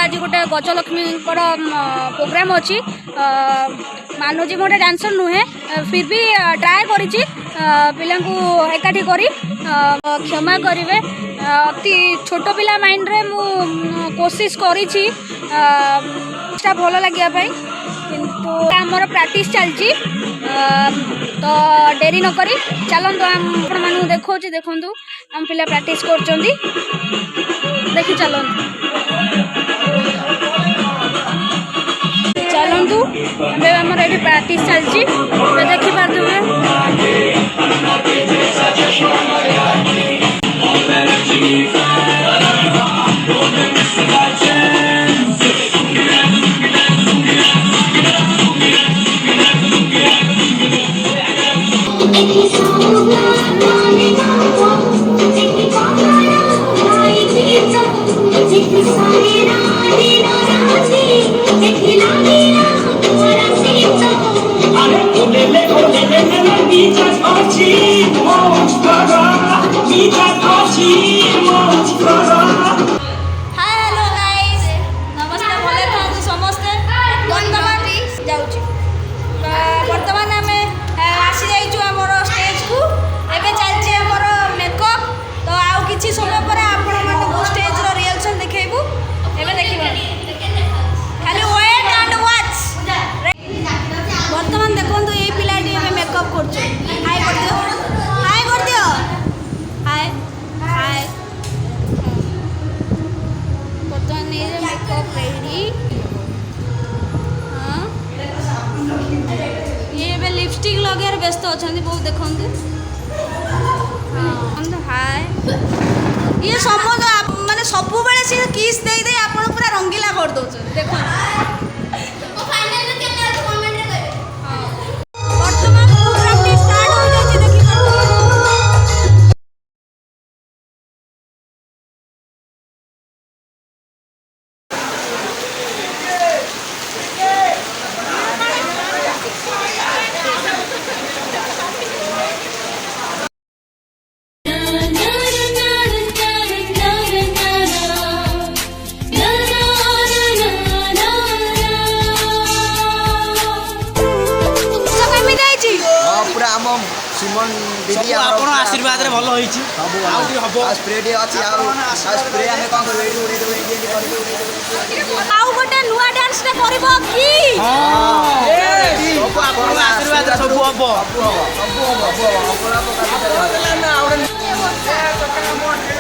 आज गोटे गजलक्ष्मी प्रोग्राम अच्छी मानुजी मोटे डांसर नुहे फिर भी ट्राए करी पिला एकाठी करी क्षमा करेंगे अति छोट पिला माइंड रे मु कोशिश करी भल लगे किंतु आमर प्रैक्टिस चलती तो डेरी नक चलतु आपण मानू देखो देखु आम पिला प्रैक्टिस कर देखी चलतु चलतु आमर ये प्रैक्टिस चलती देखी पारे लिपस्टिक लगे व्यस्त अच्छा बहुत देखु हाय ये सब माने सब बेले सी किस दे दे आपण पूरा रंगीला कर दो देखो सुमन दीदी आपण आशीर्वाद रे भलो होईची आउटी हबो स्प्रे डे अछि स्प्रे हमें कोन कर रेडी उड़ी दे आउ गोटे नुवा डांस रे करबो की हां सब आपण आशीर्वाद रे सब हबो सब हबो